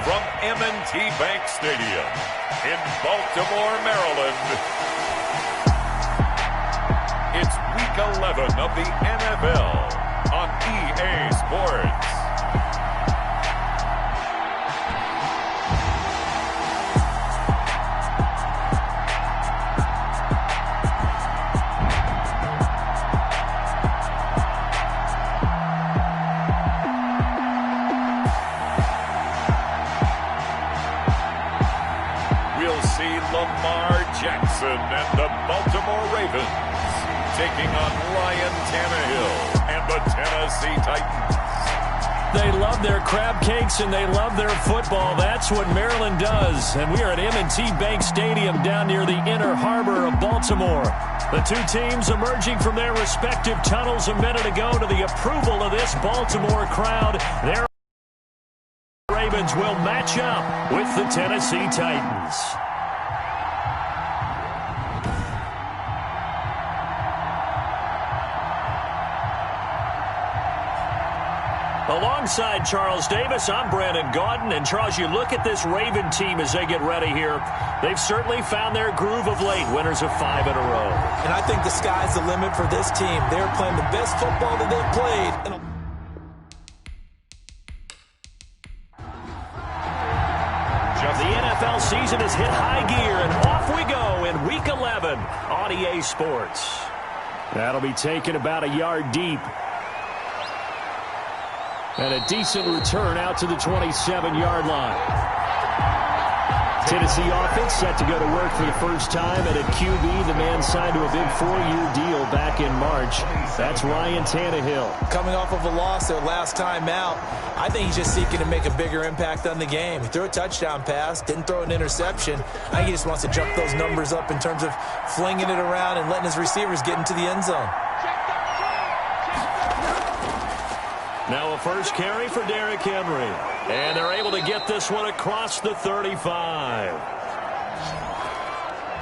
from M&T Bank Stadium in Baltimore, Maryland. It's Week 11 of the NFL on EA Sports. Lamar Jackson and the Baltimore Ravens taking on Ryan Tannehill and the Tennessee Titans. They love their crab cakes and they love their football. That's what Maryland does. And we are at M&T Bank Stadium down near the Inner Harbor of Baltimore. The two teams emerging from their respective tunnels a minute ago to the approval of this Baltimore crowd. Their Ravens will match up with the Tennessee Titans. Alongside Charles Davis, I'm Brandon Gaudin. And Charles, you look at this Raven team as they get ready here. They've certainly found their groove of late, winners of 5 in a row. And I think the sky's the limit for this team. They're playing the best football that they've played. The NFL season has hit high gear, and off we go in Week 11 on EA Sports. That'll be taken about a yard deep. And a decent return out to the 27-yard line. Tennessee offense set to go to work for the first time. And at QB, the man signed to a big 4-year deal back in March. That's Ryan Tannehill. Coming off of a loss their last time out, I think he's just seeking to make a bigger impact on the game. He threw a touchdown pass, didn't throw an interception. I think he just wants to jump those numbers up in terms of flinging it around and letting his receivers get into the end zone. Now a first carry for Derrick Henry. And they're able to get this one across the 35.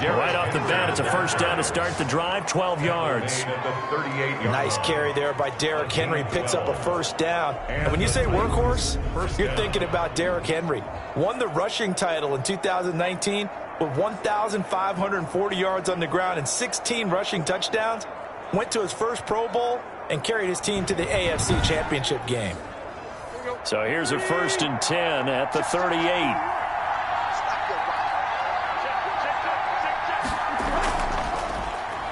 Right off the bat, it's a first down to start the drive, 12 yards. Nice carry there by Derrick Henry. Picks up a first down. And when you say workhorse, you're thinking about Derrick Henry. Won the rushing title in 2019 with 1,540 yards on the ground and 16 rushing touchdowns. Went to his first Pro Bowl and carried his team to the AFC Championship game. So here's a 1st and 10 at the 38.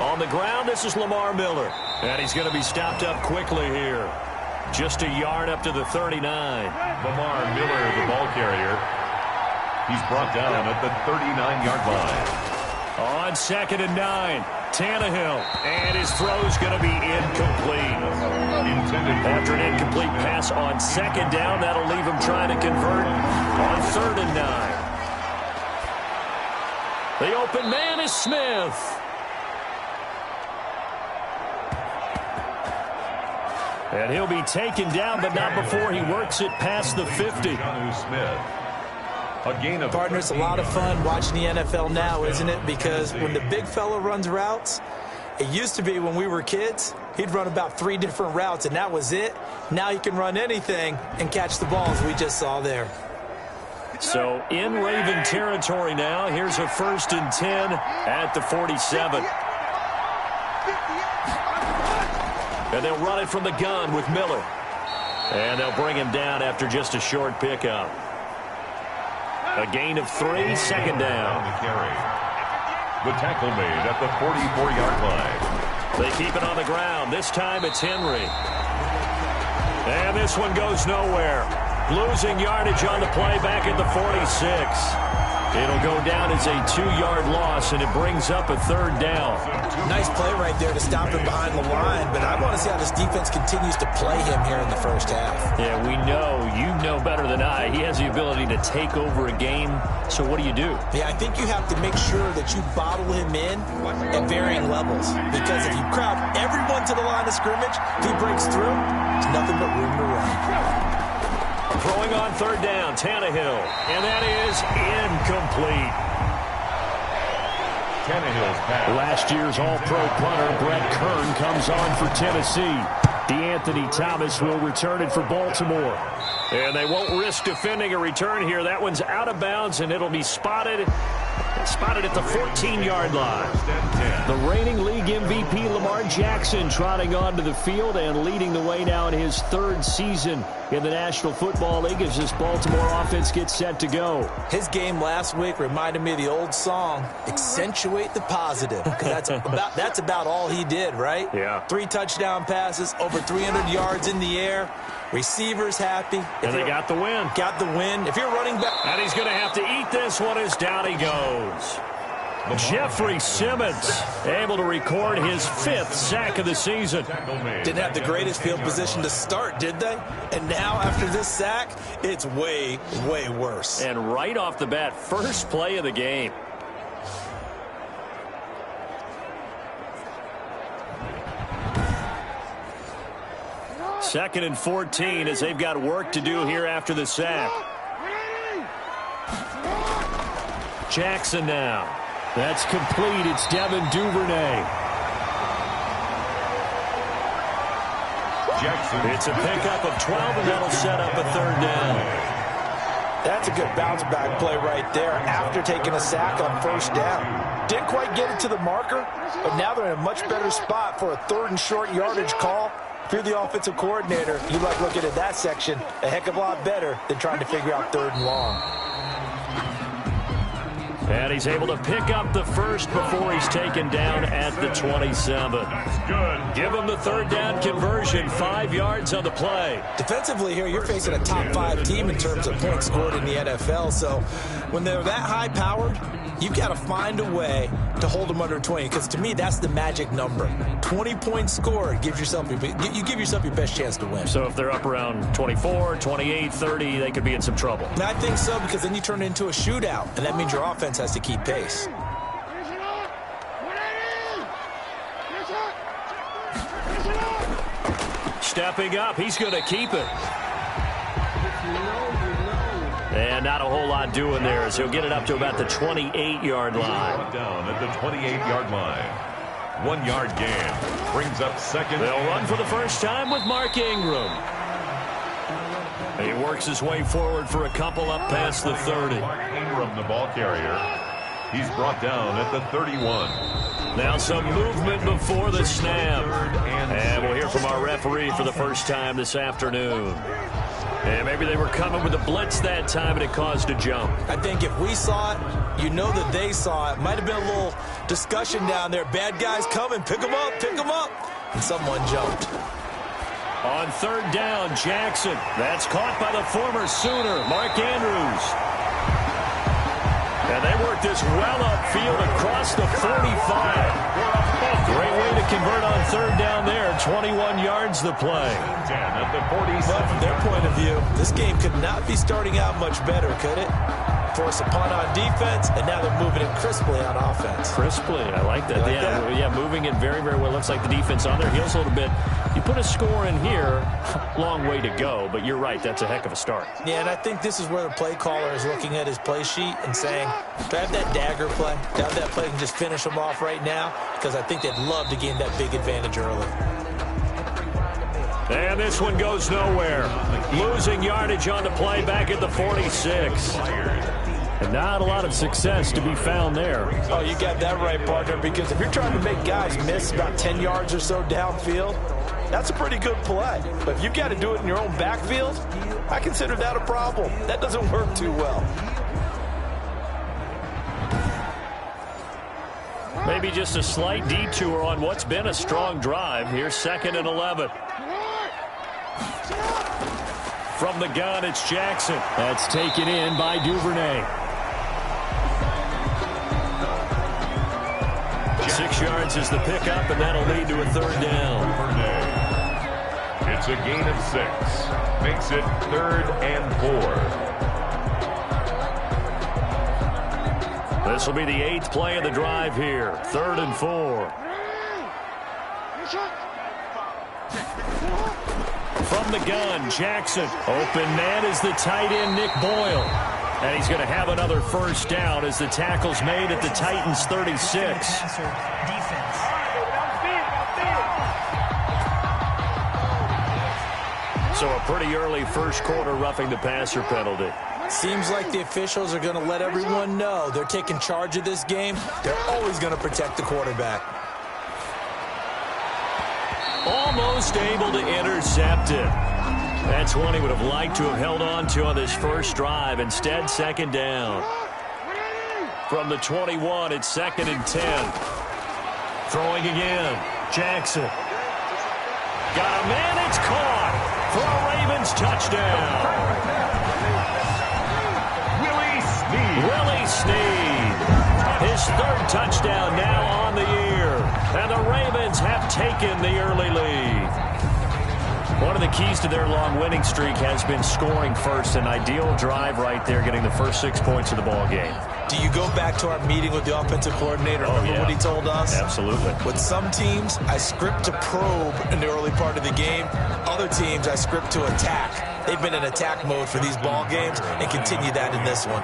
On the ground, this is Lamar Miller. And he's going to be stopped up quickly here. Just a yard up to the 39. Lamar Miller, the ball carrier. He's brought down at the 39-yard line. On 2nd and 9. Tannehill, and his throw's going to be incomplete. After an incomplete pass on 2nd down, that'll leave him trying to convert on 3rd and 9. The open man is Smith. And he'll be taken down, but not before he works it past the 50. Partner, it's a lot of fun watching the NFL now, isn't it? Because when the big fella runs routes, it used to be when we were kids, he'd run about 3 different routes, and that was it. Now he can run anything and catch the balls we just saw there. So in Raven territory now, here's a 1st and 10 at the 47. And they'll run it from the gun with Miller. And they'll bring him down after just a short pickup. A gain of 3, 2nd down. The tackle made at the 44-yard line. They keep it on the ground. This time it's Henry. And this one goes nowhere. Losing yardage on the play back at the 46. It'll go down as a 2-yard loss, and it brings up a 3rd down. Nice play right there to stop him behind the line, but I want to see how this defense continues to play him here in the first half. Yeah, we know. You know better than I. He has the ability to take over a game, so what do you do? Yeah, I think you have to make sure that you bottle him in at varying levels, because if you crowd everyone to the line of scrimmage, if he breaks through, there's nothing but room to run. Throwing on 3rd down, Tannehill. And that is incomplete. Tannehill's pass. Last year's All-Pro punter, Brett Kern, comes on for Tennessee. DeAnthony Thomas will return it for Baltimore. And they won't risk defending a return here. That one's out of bounds, and it'll be spotted at the 14-yard line. The reigning league MVP Lamar Jackson trotting onto the field and leading the way now in his third season in the National Football League as this Baltimore offense gets set to go. His game last week reminded me of the old song, Accentuate the Positive, because that's about all he did, right? Yeah. 3 touchdown passes, over 300 yards in the air, receivers happy. And they got the win. Got the win. If you're running back. And he's going to have to eat this one as down he goes. Jeffrey Simmons able to record his 5th sack of the season. Didn't have the greatest field position to start, did they? And now after this sack, it's way, way worse. And right off the bat, first play of the game. Second and 14 as they've got work to do here after the sack. Jackson now. That's complete. It's Devin Duvernay. Jackson. It's a pickup of 12, and that'll set up a third down. That's a good bounce-back play right there after taking a sack on first down. Didn't quite get it to the marker, but now they're in a much better spot for a 3rd and short yardage call. If you're the offensive coordinator, you like looking at that section a heck of a lot better than trying to figure out 3rd and long. And he's able to pick up the first before he's taken down at the 27. That's good. Give him the third down conversion, 5 yards on the play. Defensively here, you're facing a top 5 team in terms of points scored in the NFL. So when they're that high-powered, you've got to find a way to hold them under 20. Because to me, that's the magic number. 20 points scored gives yourself you give yourself your best chance to win. So if they're up around 24, 28, 30, they could be in some trouble. And I think so, because then you turn it into a shootout, and that means your offense has to keep pace. Stepping up, he's going to keep it. And not a whole lot doing there, as he'll get it up to about the 28-yard line. Down at the 28-yard line. 1 yard gain. Brings up second. They'll run for the first time with Mark Ingram. He works his way forward for a couple up past the 30. Mark Ingram, the ball carrier. He's brought down at the 31. Now some movement before the snap. And we'll hear from our referee for the first time this afternoon. And maybe they were coming with a blitz that time and it caused a jump. I think if we saw it, you know that they saw it. Might have been a little discussion down there. Bad guys coming. Pick them up. Pick them up. And someone jumped. On third down, Jackson. That's caught by the former Sooner, Mark Andrews. And they work this well upfield across the 45. Great way to convert on third down there. 21 yards the play. 10 at the 47. But from their point of view, this game could not be starting out much better, could it? Force a punt on defense, and now they're moving it crisply on offense. Crisply, I like that. You like that? Yeah, moving it very, very well. Looks like the defense on their heels a little bit. You put a score in here, long way to go, but you're right, that's a heck of a start. Yeah, and I think this is where the play caller is looking at his play sheet and saying, do I have that dagger play? Do I have that play and just finish them off right now? Because I think they'd love to gain that big advantage early. And this one goes nowhere. Losing yardage on the play back at the 46. And not a lot of success to be found there. Oh, you got that right, partner, because if you're trying to make guys miss about 10 yards or so downfield, that's a pretty good play. But if you've got to do it in your own backfield, I consider that a problem. That doesn't work too well. Maybe just a slight detour on what's been a strong drive. Here's 2nd and 11. From the gun, it's Jackson. That's taken in by Duvernay. 6 yards is the pickup, and that'll lead to a third down. It's a gain of 6. Makes it 3rd and 4. This will be the 8th play of the drive here. 3rd and 4. From the gun, Jackson. Open man is the tight end, Nick Boyle. And he's going to have another first down as the tackle's made at the Titans' 36. So a pretty early first quarter roughing the passer penalty. Seems like the officials are going to let everyone know they're taking charge of this game. They're always going to protect the quarterback. Almost able to intercept it. That's one he would have liked to have held on to on this first drive. Instead, second down. From the 21, it's 2nd and 10. Throwing again. Jackson. Got a man, it's caught for a Ravens touchdown. Willie Snead. His 3rd touchdown now on the year. And the Ravens have taken the early lead. One of the keys to their long winning streak has been scoring first. An ideal drive right there, getting the first 6 points of the ball game. Do you go back to our meeting with the offensive coordinator? Remember what he told us? Absolutely. With some teams, I script to probe in the early part of the game. Other teams, I script to attack. They've been in attack mode for these ball games and continue that in this one.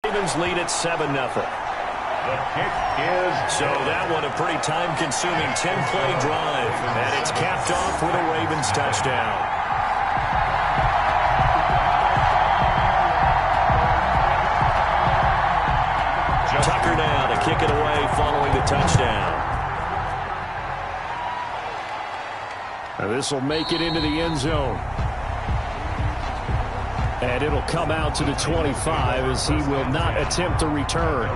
Ravens lead at 7-0. The kick is... So that one a pretty time-consuming 10-play drive. And it's capped off with a Ravens touchdown. Tucker now to kick it away following the touchdown. And this will make it into the end zone. And it'll come out to the 25 as he will not attempt to return.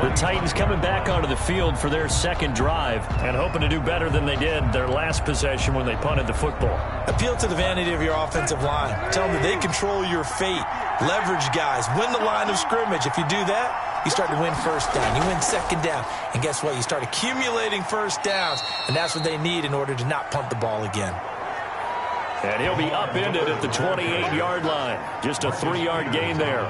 The Titans coming back onto the field for their second drive and hoping to do better than they did their last possession when they punted the football. Appeal to the vanity of your offensive line. Tell them that they control your fate. Leverage guys. Win the line of scrimmage. If you do that, you start to win first down. You win second down. And guess what? You start accumulating first downs. And that's what they need in order to not punt the ball again. And he'll be upended at the 28-yard line. Just a 3-yard gain there.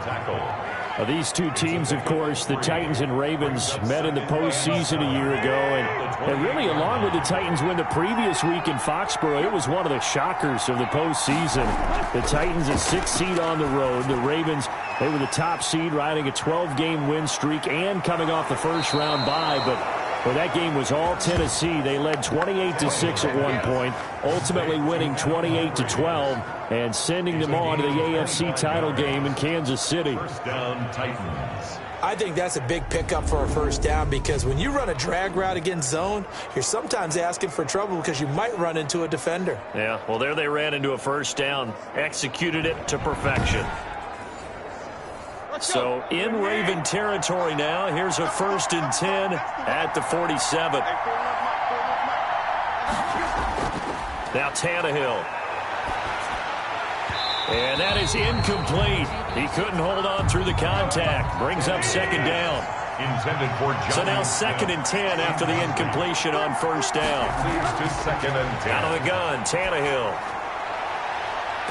These two teams, of course, the Titans and Ravens, met in the postseason a year ago. And really, along with the Titans win the previous week in Foxborough, it was one of the shockers of the postseason. The Titans, a 6th seed on the road. The Ravens, they were the top seed, riding a 12-game win streak and coming off the first-round bye. But that game was all Tennessee. They led 28-6 at one point, ultimately winning 28-12 and sending them on to the AFC title game in Kansas City. First down, Titans. I think that's a big pickup for a first down because when you run a drag route against zone, you're sometimes asking for trouble because you might run into a defender. Yeah, well, there they ran into a first down, executed it to perfection. So in Raven territory now. Here's a 1st and 10 at the 47. Now Tannehill. And that is incomplete. He couldn't hold on through the contact. Brings up second down. Intended for John. So now 2nd and 10 after the incompletion on first down. Leads to 2nd and 10. Out of the gun, Tannehill.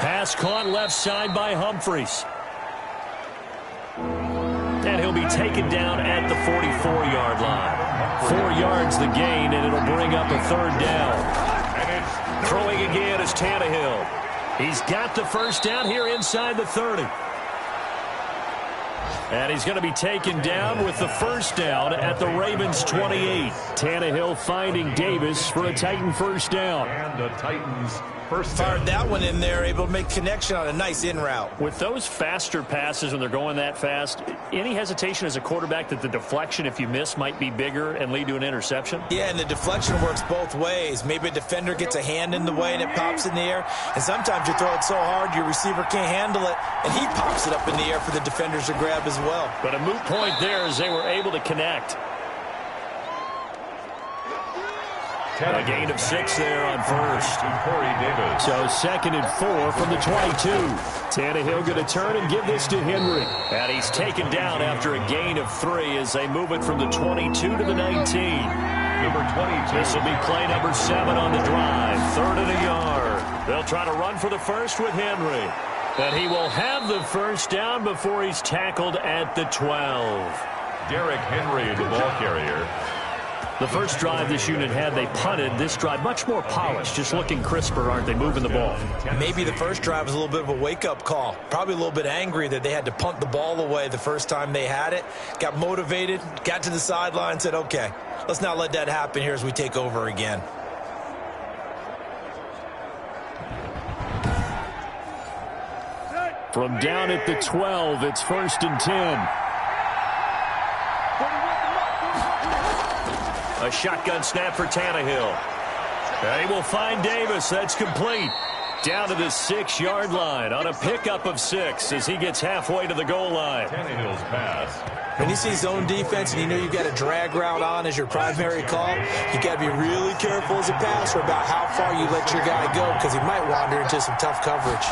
Pass caught left side by Humphries. And he'll be taken down at the 44-yard line. 4 yards the gain, and it'll bring up a 3rd down. Throwing again is Tannehill. He's got the first down here inside the 30. And he's going to be taken down with the first down at the Ravens 28. Tannehill finding Davis for a Titan first down. And the Titans first down. Fired that one in there, able to make connection on a nice in route. With those faster passes when they're going that fast, any hesitation as a quarterback that the deflection, if you miss, might be bigger and lead to an interception? Yeah, and the deflection works both ways. Maybe a defender gets a hand in the way and it pops in the air. And sometimes you throw it so hard your receiver can't handle it, and he pops it up in the air for the defenders to grab as well. But a moot point there as they were able to connect. A gain of 6 there on first. Corey Davis. So 2nd and 4 from the 22. Tannehill going to turn and give this to Henry. And he's taken down after a gain of 3 as they move it from the 22 to the 19. Number 22. This will be play number 7 on the drive. 3rd and a yard. They'll try to run for the first with Henry. And he will have the first down before he's tackled at the 12. Derrick Henry, the ball carrier. The first drive this unit had, they punted. This drive, much more polished, just looking crisper, aren't they, moving the ball? Maybe the first drive was a little bit of a wake-up call. Probably a little bit angry that they had to punt the ball away the first time they had it. Got motivated, got to the sideline, said, okay, let's not let that happen here as we take over again. From down at the 12, it's 1st and 10. A shotgun snap for Tannehill. They will find Davis. That's complete. Down to the 6-yard line on a pickup of 6 as he gets halfway to the goal line. Tannehill's pass. When you see zone defense and you know you've got a drag route on as your primary call, you got to be really careful as a passer about how far you let your guy go because he might wander into some tough coverage.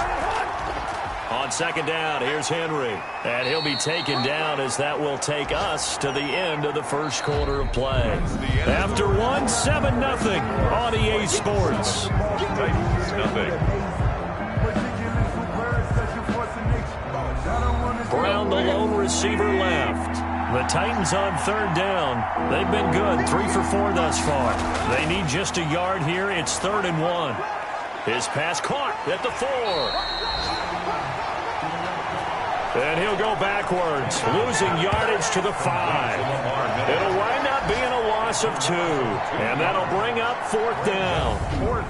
On 2nd down, here's Henry. And he'll be taken down as that will take us to the end of the first quarter of play. After one, 7-0 on EA Sports. Brown, the lone receiver, left. The Titans on 3rd down. They've been good, 3 for 4 thus far. They need just a yard here. It's 3rd and 1. His pass caught at the 4. And he'll go backwards, losing yardage to the 5. It'll wind up being a loss of 2. And that'll bring up 4th down.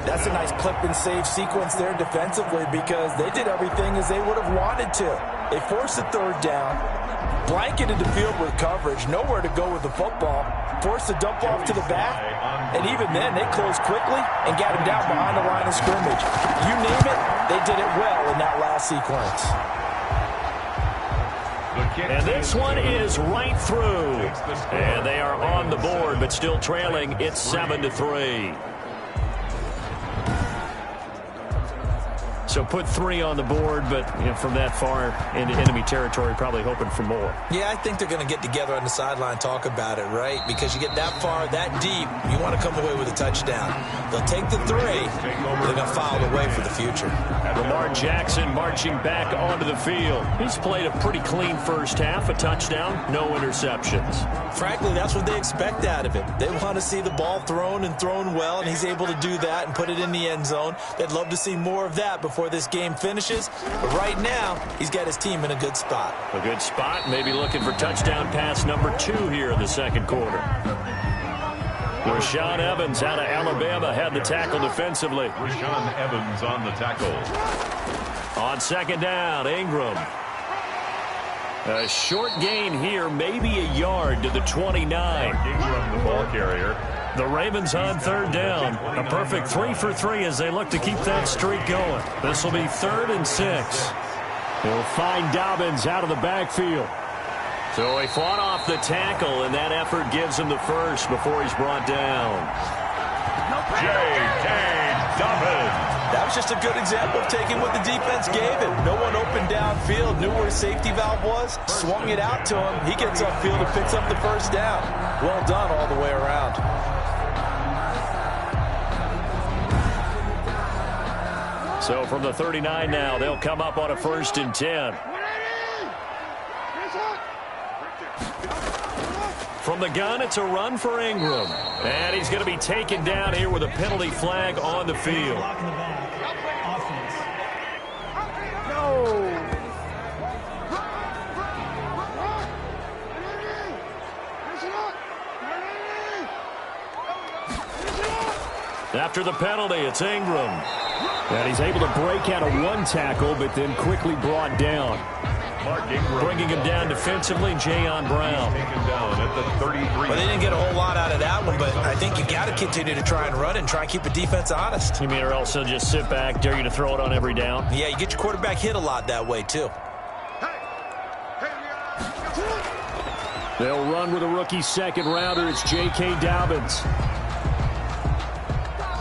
That's a nice clip and save sequence there defensively because they did everything as they would have wanted to. They forced the 3rd down, blanketed the field with coverage, nowhere to go with the football, forced the dump off to the back, and even then they closed quickly and got him down behind the line of scrimmage. You name it, they did it well in that last sequence. And this one is right through. And they are on the board, but still trailing. It's 7-3. So put 3 on the board, but from that far into enemy territory, probably hoping for more. Yeah, I think they're going to get together on the sideline, talk about it, right? Because you get that far, that deep, you want to come away with a touchdown. They'll take the 3, but they're going to file away for the future. Lamar Jackson marching back onto the field. He's played a pretty clean first half, a touchdown, no interceptions. Frankly, that's what they expect out of him. They want to see the ball thrown and thrown well, and he's able to do that and put it in the end zone. They'd love to see more of that before this game finishes. But right now, he's got his team in a good spot. A good spot, maybe looking for touchdown pass number 2 here in the second quarter. Rashaan Evans out of Alabama had the tackle defensively. Rashaan Evans on the tackle. On 2nd down, Ingram. A short gain here, maybe a yard to the 29. Ingram, the ball carrier. The Ravens on 3rd down. A perfect 3 for 3 as they look to keep that streak going. This will be 3rd and 6. He'll find Dobbins out of the backfield. So he fought off the tackle, and that effort gives him the first before he's brought down. J.K. Dobbins. That was just a good example of taking what the defense gave him. No one opened downfield, knew where his safety valve was, swung it out to him. He gets upfield and picks up the first down. Well done all the way around. So from the 39 now, they'll come up on a 1st and 10. From the gun, it's a run for Ingram. And he's going to be taken down here with a penalty flag on the field. After the penalty, it's Ingram. And he's able to break out of 1 tackle, but then quickly brought down. Mark Ingram. Bringing him down defensively, Jayon Brown. Taken down at the 33. Well, they didn't get a whole lot out of that one, but I think you got to continue to try and run and try and keep the defense honest. You mean or else they'll just sit back, dare you to throw it on every down? Yeah, you get your quarterback hit a lot that way, too. They'll run with a rookie 2nd rounder. It's J.K. Dobbins.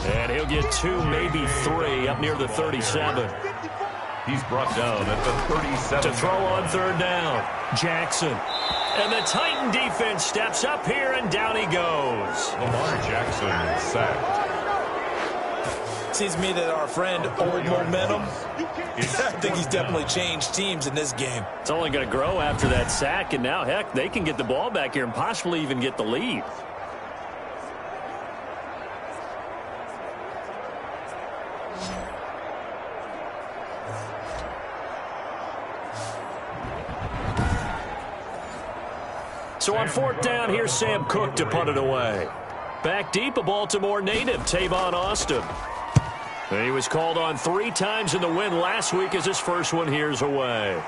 And he'll get 2, maybe 3, up near the 37. He's brought down at the 37. To throw on 3rd down, Jackson. And the Titan defense steps up here, and down he goes. Lamar Jackson sacked. Seems to me that our friend, Old Momentum, I think he's definitely changed teams in this game. It's only going to grow after that sack, and now, heck, they can get the ball back here and possibly even get the lead. So on fourth down, here's Sam Cook to punt it away. Back deep, a Baltimore native, Tavon Austin. He was called on 3 times in the win last week as his first one here's away.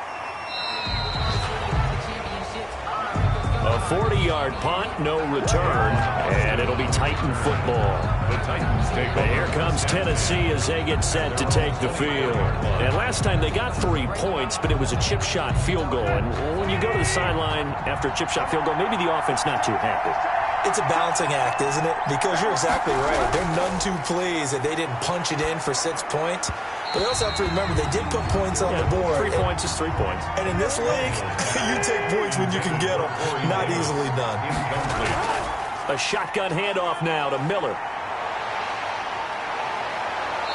A 40-yard punt, no return, and it'll be Titan football. The Titans take over. Here comes Tennessee as they get set to take the field. And last time they got 3 points, but it was a chip shot field goal. And when you go to the sideline after a chip shot field goal, maybe the offense not too happy. It's a balancing act, isn't it? Because you're exactly right. They're none too pleased that they didn't punch it in for 6 points. But they also have to remember they did put points on the board. 3 points is 3 points. And in this league, you take points when you can get them. Not easily done. A shotgun handoff now to Miller.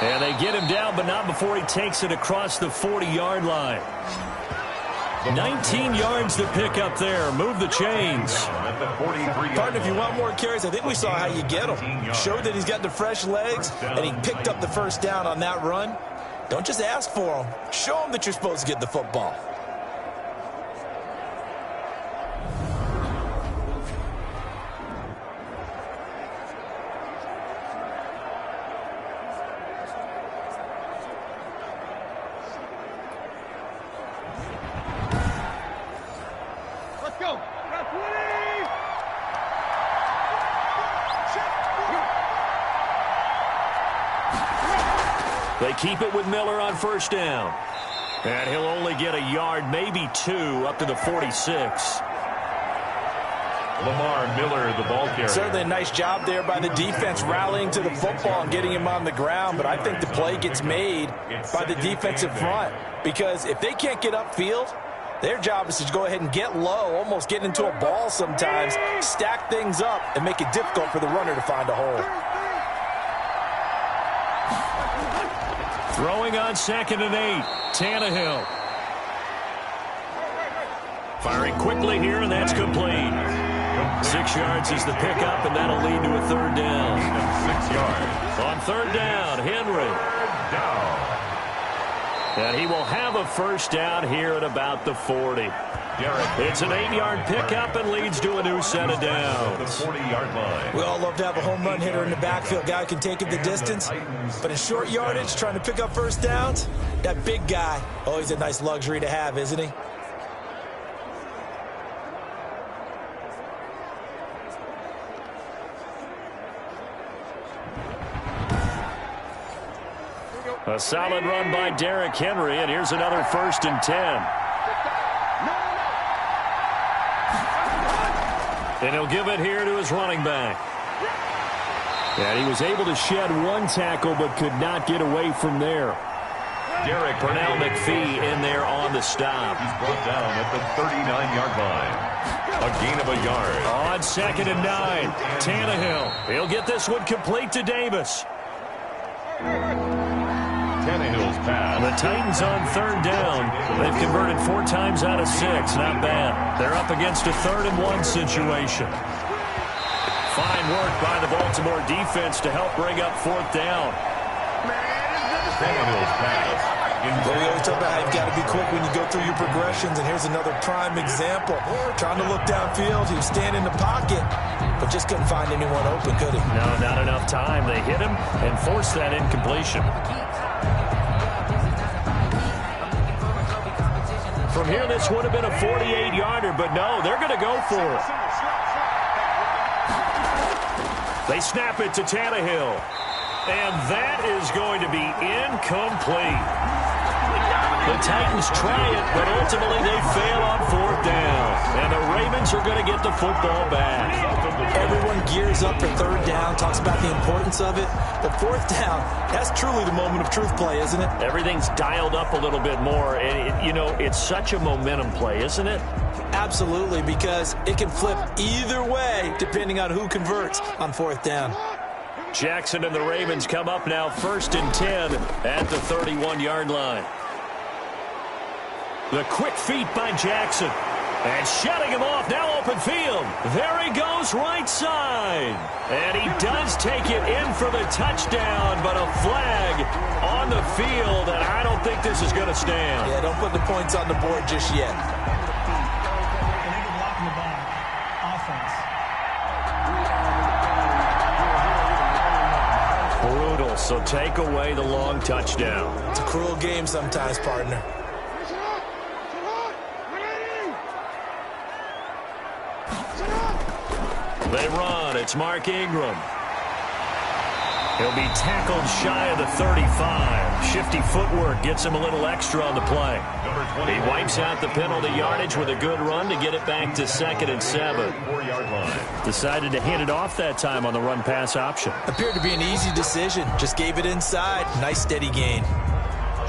And they get him down, but not before he takes it across the 40-yard line. 19 yards to pick up there. Move the chains. Partner, if you want more carries, I think we saw how you get him. Showed that he's got the fresh legs, and he picked up the first down on that run. Don't just ask for him. Show him that you're supposed to get the football. They keep it with Miller on first down. And he'll only get a yard, maybe 2, up to the 46. Lamar Miller, the ball carrier. Certainly a nice job there by the defense rallying to the football and getting him on the ground. But I think the play gets made by the defensive front. Because if they can't get upfield, their job is to go ahead and get low, almost get into a ball sometimes, stack things up, and make it difficult for the runner to find a hole. Throwing on 2nd and 8, Tannehill. Firing quickly here, and that's complete. 6 yards is the pickup, and that'll lead to a 3rd down. 6 yards. On 3rd down, Henry. And he will have a first down here at about the 40. It's an 8-yard pickup and leads to a new set of downs. The 40-yard line. We all love to have a home run hitter in the backfield. Guy who can take it the distance. But in short yardage, trying to pick up first downs, that big guy, always a nice luxury to have, isn't he? A solid run by Derrick Henry, and here's another 1st and 10. And he'll give it here to his running back. And he was able to shed 1 tackle but could not get away from there. Derek Pernell McPhee in there on the stop. He's brought down at the 39-yard line. A gain of a yard. On 2nd and 9, Tannehill. He'll get this one complete to Davis. Tannehill's pass. The Titans on 3rd down. They've converted 4 times out of 6. Not bad. They're up against a 3rd and 1 situation. Fine work by the Baltimore defense to help bring up 4th down. Tannehill's pass. Well, we always talk about how you've got to be quick when you go through your progressions, and here's another prime example. Trying to look downfield, he was standing in the pocket, but just couldn't find anyone open, could he? No, not enough time. They hit him and forced that incompletion. From here, this would have been a 48-yarder, but no, they're going to go for it. They snap it to Tannehill, and that is going to be incomplete. The Titans try it, but ultimately they fail on 4th down, and the Ravens are going to get the football back. Everyone gears up for 3rd down, talks about the importance of it, but 4th down, that's truly the moment of truth play, isn't it? Everything's dialed up a little bit more, and you know, it's such a momentum play, isn't it? Absolutely, because it can flip either way depending on who converts on 4th down. Jackson and the Ravens come up now 1st and 10 at the 31-yard line. The quick feet by Jackson. And shutting him off, now open field. There he goes, right side. And he does take it in for the touchdown, but a flag on the field, and I don't think this is going to stand. Yeah, don't put the points on the board just yet. Brutal, so take away the long touchdown. It's a cruel game sometimes, partner. They run. It's Mark Ingram. He'll be tackled shy of the 35. Shifty footwork gets him a little extra on the play. He wipes out the penalty yardage with a good run to get it back to 2nd and 7. Decided to hand it off that time on the run-pass option. Appeared to be an easy decision. Just gave it inside. Nice steady gain.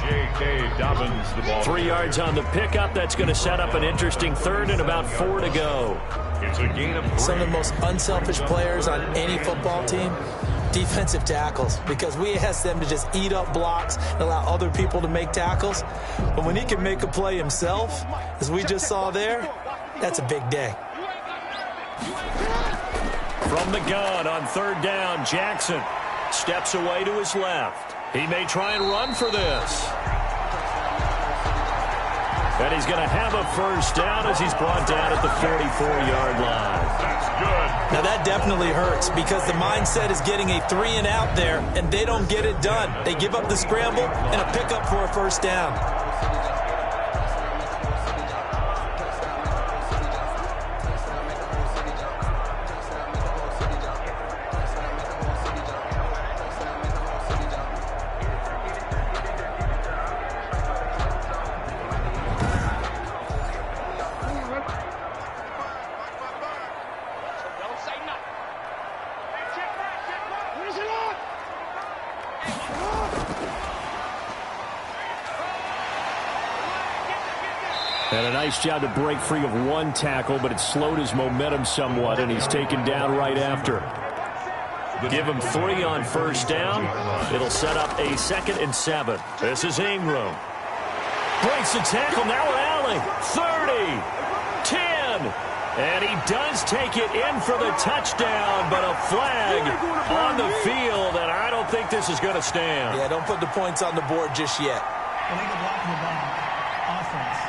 J.K. Dobbins, the ball. 3 yards on the pickup. That's going to set up an interesting 3rd and about 4 to go. It's a gain of 3. Some of the most unselfish players on any football team, defensive tackles, because we ask them to just eat up blocks and allow other people to make tackles. But when he can make a play himself, as we just saw there, that's a big day. From the gun on 3rd down, Jackson steps away to his left. He may try and run for this. And he's going to have a 1st down as he's brought down at the 44-yard line. That's good. Now that definitely hurts because the mindset is getting a 3 and out there, and they don't get it done. They give up the scramble and a pickup for a 1st down. And a nice job to break free of 1 tackle, but it slowed his momentum somewhat, and he's taken down right after. Give him 3 on 1st down. It'll set up a 2nd and 7. This is Ingram. Breaks the tackle, now an alley. 30, 10. And he does take it in for the touchdown, but a flag on the field, and I don't think this is going to stand. Yeah, don't put the points on the board just yet. Illegal blocking the back. Offense.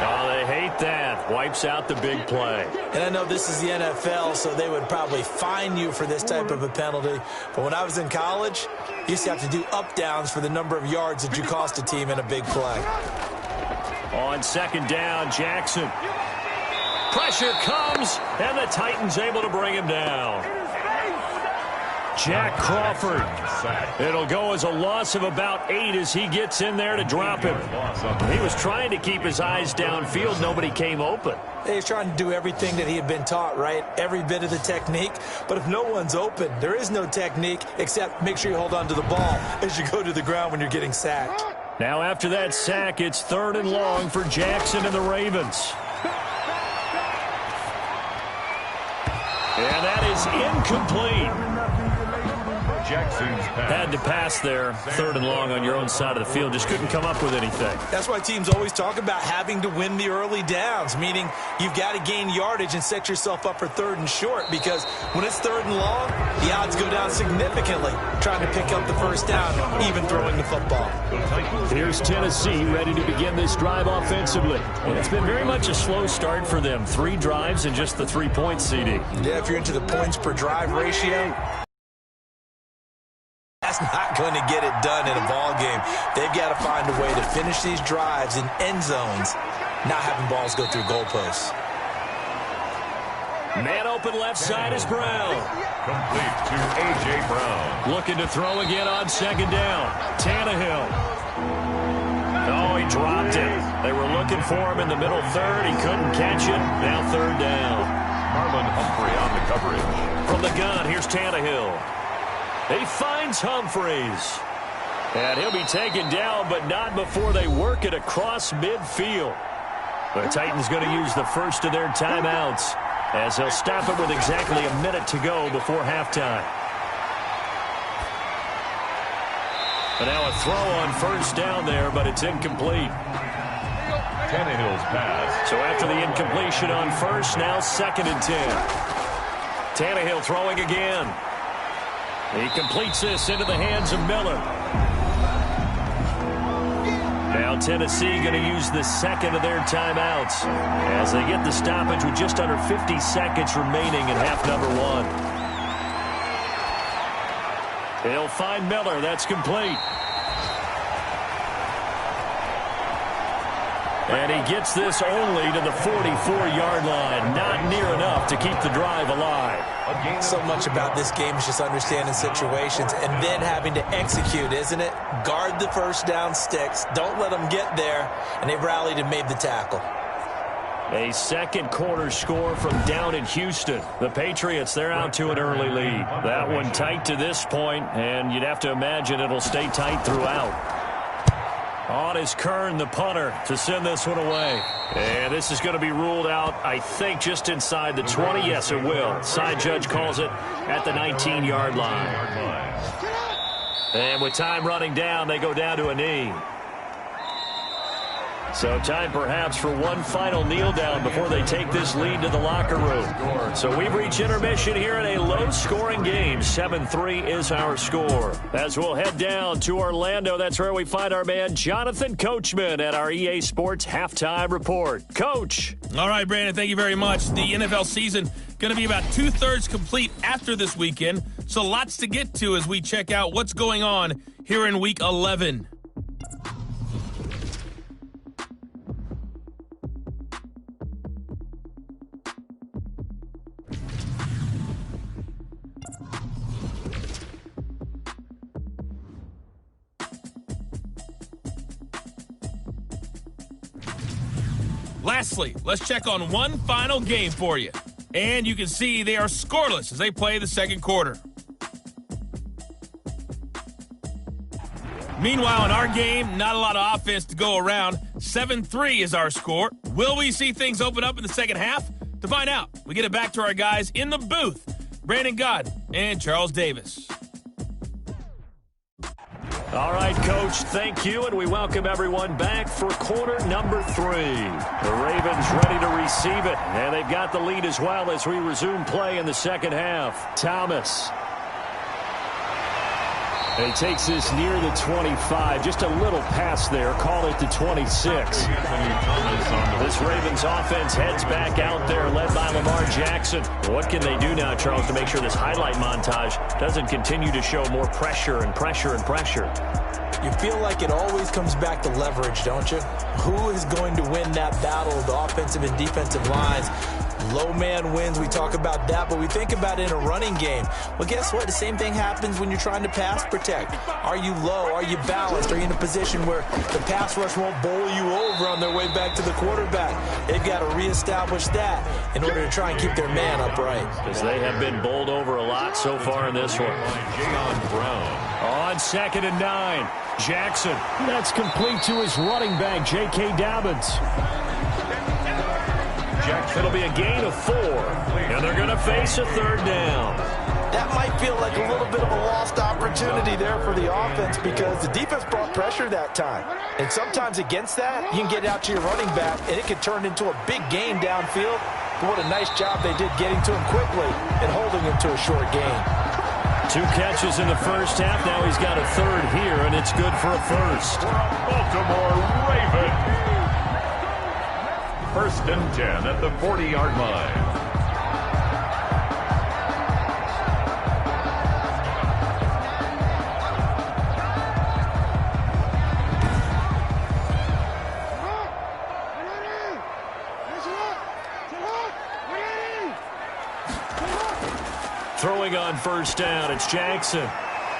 Oh, they hate that. Wipes out the big play. And I know this is the NFL, so they would probably fine you for this type of a penalty. But when I was in college, you used to have to do up-downs for the number of yards that you cost a team in a big play. On 2nd down, Jackson. Pressure comes, and the Titans able to bring him down. Jack Crawford. It'll go as a loss of about 8 as he gets in there to drop him. He was trying to keep his eyes downfield. Nobody came open. He's trying to do everything that he had been taught, right? Every bit of the technique. But if no one's open, there is no technique except make sure you hold on to the ball as you go to the ground when you're getting sacked. Now after that sack, it's 3rd and long for Jackson and the Ravens. And that is incomplete. Jackson's pass. Had to pass there. 3rd and long on your own side of the field. Just couldn't come up with anything. That's why teams always talk about having to win the early downs, meaning you've got to gain yardage and set yourself up for 3rd and short, because when it's 3rd and long, the odds go down significantly trying to pick up the 1st down, even throwing the football. Here's Tennessee ready to begin this drive offensively. And it's been very much a slow start for them. 3 drives and just the 3 points, CD. Yeah, if you're into the points per drive ratio, that's not going to get it done in a ball game. They've got to find a way to finish these drives in end zones, not having balls go through goalposts. Man open left side is Brown. Complete to A.J. Brown. Looking to throw again on 2nd down. Tannehill. Oh, he dropped it. They were looking for him in the middle 3rd. He couldn't catch it. Now 3rd down. Marlon Humphrey on the coverage. From the gun, here's Tannehill. He finds Humphreys. And he'll be taken down, but not before they work it across midfield. The Titans going to use the first of their timeouts, as they'll stop it with exactly a minute to go before halftime. And now a throw on 1st down there, but it's incomplete. Tannehill's pass. So after the incompletion on 1st, now 2nd and 10. Tannehill throwing again. He completes this into the hands of Miller. Now Tennessee going to use the second of their timeouts as they get the stoppage with just under 50 seconds remaining in half number one. He'll find Miller. That's complete. And he gets this only to the 44-yard line. Not near enough to keep the drive alive. So much about this game is just understanding situations and then having to execute, isn't it? Guard the first down sticks. Don't let them get there. And they rallied and made the tackle. A second quarter score from down in Houston. The Patriots, they're out to an early lead. That one tight to this point, and you'd have to imagine it'll stay tight throughout. On is Kern, the punter, to send this one away. And this is going to be ruled out, I think, just inside the 20. Yes, it will. Side judge calls it at the 19-yard line. And with time running down, they go down to a knee. So time perhaps for one final kneel down before they take this lead to the locker room. So we've reached intermission here in a low-scoring game. 7-3 is our score. As we'll head down to Orlando, that's where we find our man Jonathan Coachman at our EA Sports Halftime Report. Coach. All right, Brandon, thank you very much. The NFL season going to be about two-thirds complete after this weekend, so lots to get to as we check out what's going on here in Week 11. Lastly, let's check on one final game for you. And you can see they are scoreless as they play the second quarter. Meanwhile, in our game, not a lot of offense to go around. 7-3 is our score. Will we see things open up in the second half? To find out, we get it back to our guys in the booth, Brandon Gaudin and Charles Davis. All right, Coach, thank you, and we welcome everyone back for quarter number 3. The Ravens ready to receive it, and they've got the lead as well as we resume play in the second half. Thomas. He takes this near the 25, just a little pass there, call it the 26. This Ravens offense heads back out there, led by Lamar Jackson. What can they do now, Charles, to make sure this highlight montage doesn't continue to show more pressure and pressure and pressure? You feel like it always comes back to leverage, don't you? Who is going to win that battle of the offensive and defensive lines? Low man wins. We talk about that, but we think about it in a running game. Well, guess what? The same thing happens when you're trying to pass protect. Are you low? Are you balanced? Are you in a position where the pass rush won't bowl you over on their way back to the quarterback? They've got to reestablish that in order to try and keep their man upright. Because they have been bowled over a lot so far in this one. Jayon Brown. On 2nd and 9. Jackson. That's complete to his running back, J.K. Dobbins. It'll be a gain of 4, and they're going to face a third down. That might feel like a little bit of a lost opportunity there for the offense because the defense brought pressure that time. And sometimes against that, you can get out to your running back, and it can turn into a big gain downfield. But what a nice job they did getting to him quickly and holding him to a short gain. 2 catches in the first half. Now he's got a third here, and it's good for a first. Baltimore Ravens. 1st and 10 at the 40-yard line. Throwing on 1st down, it's Jackson.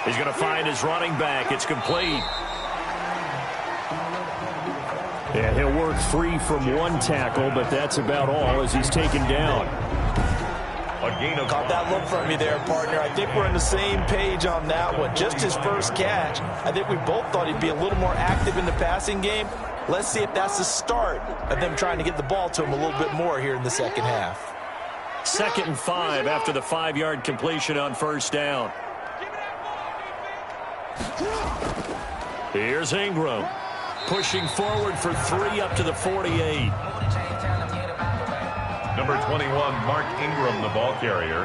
He's going to find his running back. It's complete. Yeah, he'll work free from 1 tackle, but that's about all as he's taken down. Caught that look from you there, partner. I think we're on the same page on that one. Just his first catch. I think we both thought he'd be a little more active in the passing game. Let's see if that's the start of them trying to get the ball to him a little bit more here in the second half. 2nd and 5 after the 5-yard completion on 1st down. Here's Ingram. Pushing forward for 3 up to the 48. Number 21, Mark Ingram, the ball carrier.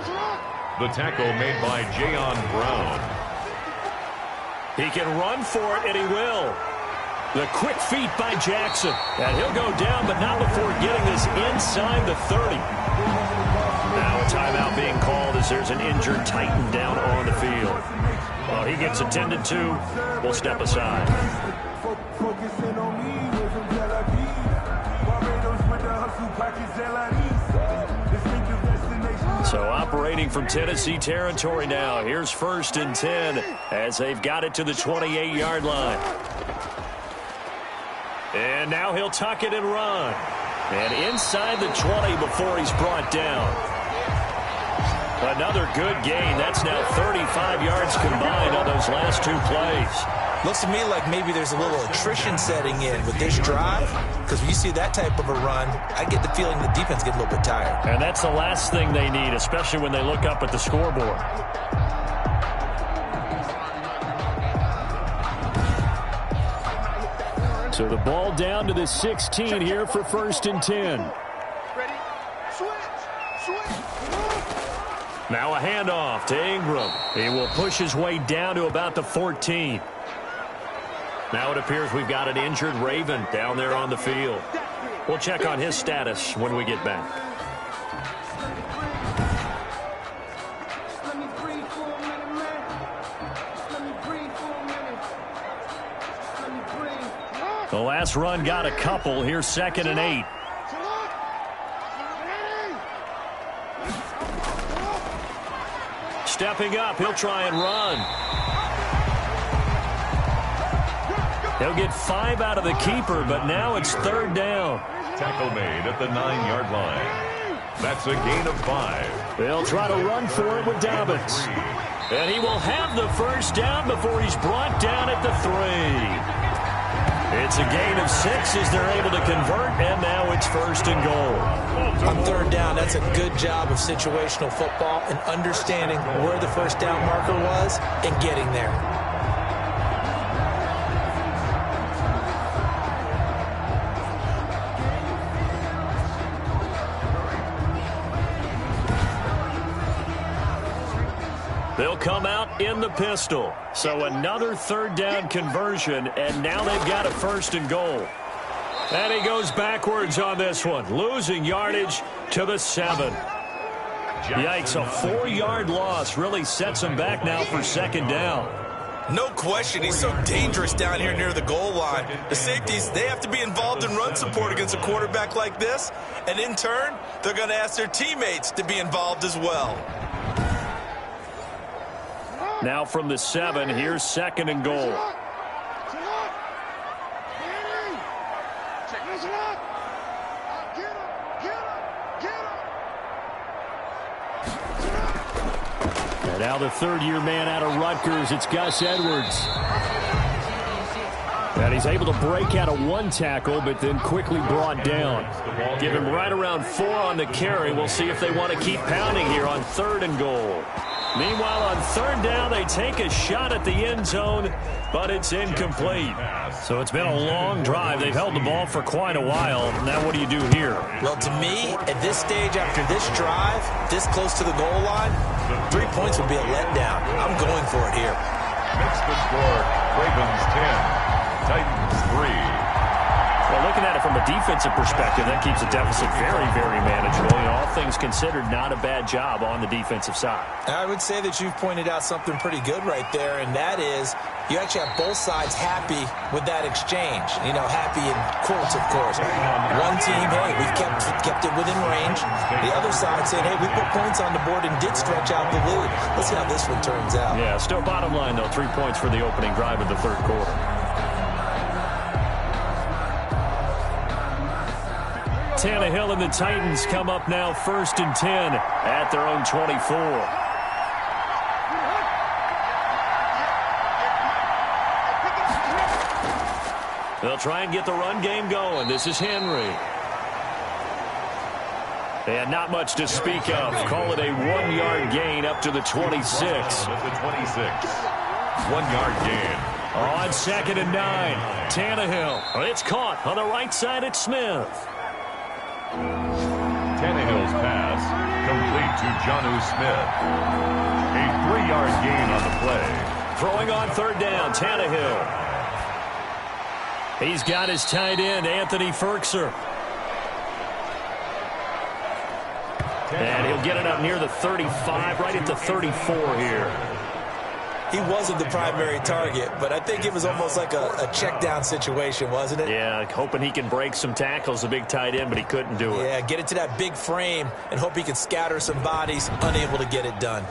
The tackle made by Jayon Brown. He can run for it, and he will. The quick feet by Jackson. And he'll go down, but not before getting this inside the 30. Now a timeout being called as there's an injured Titan down on the field. Well, he gets attended to. We'll step aside. So operating from Tennessee territory now. Here's 1st and 10 as they've got it to the 28-yard line. And now he'll tuck it and run. And inside the 20 before he's brought down. Another good gain. That's now 35 yards combined on those last 2 plays. Looks to me like maybe there's a little attrition setting in with this drive, because when you see that type of a run, I get the feeling the defense gets a little bit tired. And that's the last thing they need, especially when they look up at the scoreboard. So the ball down to the 16 here for 1st and 10. Ready? Switch. Now a handoff to Ingram. He will push his way down to about the 14. Now it appears we've got an injured Raven down there on the field. We'll check on his status when we get back. The last run got a couple. Here's 2nd and 8. Stepping up, he'll try and run. He'll get 5 out of the keeper, but now it's 3rd down. Tackle made at the 9-yard line. That's a gain of 5. They'll try to run for it with Dobbins. And he will have the 1st down before he's brought down at the 3. It's a gain of 6 as they're able to convert, and now it's 1st and goal. On 3rd down, that's a good job of situational football and understanding where the 1st down marker was and getting there. They'll come out in the pistol. So another 3rd down conversion, and now they've got a 1st and goal. And he goes backwards on this one, losing yardage to the 7. Yikes, a 4-yard loss really sets him back now for 2nd down. No question, he's so dangerous down here near the goal line. The safeties, they have to be involved in run support against a quarterback like this. And in turn, they're going to ask their teammates to be involved as well. Now from the 7, here's 2nd and goal. And now the 3rd-year man out of Rutgers, it's Gus Edwards. And he's able to break out of 1 tackle, but then quickly brought down. Give him right around 4 on the carry. We'll see if they want to keep pounding here on 3rd and goal. Meanwhile, on 3rd down, they take a shot at the end zone, but it's incomplete. So it's been a long drive. They've held the ball for quite a while. Now what do you do here? Well, to me, at this stage, after this drive, this close to the goal line, 3 points would be a letdown. I'm going for it here. Makes the score Ravens 10, Titans 3. Well, looking at it from a defensive perspective, that keeps the deficit very, very manageable. You know, all things considered, not a bad job on the defensive side. I would say that you've pointed out something pretty good right there, and that is you actually have both sides happy with that exchange. You know, happy in quotes, of course. One team, hey, we've kept it within range. The other side saying, hey, we put points on the board and did stretch out the lead. Let's see how this one turns out. Yeah, still bottom line, though, 3 points for the opening drive of the 3rd quarter. Tannehill and the Titans come up now 1st and 10 at their own 24. They'll try and get the run game going. This is Henry. And not much to speak of. Call it a 1-yard gain up to the 26. At the 26. 1-yard gain. On 2nd and 9. Tannehill. It's caught on the right side at Smith. Tannehill's pass complete to Jonnu Smith. A 3-yard gain on the play. Throwing on 3rd down, Tannehill. He's got his tight end, Anthony Firkser. And he'll get it up near the 35, right at the 34 here. He wasn't the primary target, but I think it was almost like a check down situation, wasn't it? Yeah, hoping he can break some tackles, a big tight end, but he couldn't do it. Yeah, get it to that big frame and hope he can scatter some bodies, unable to get it done.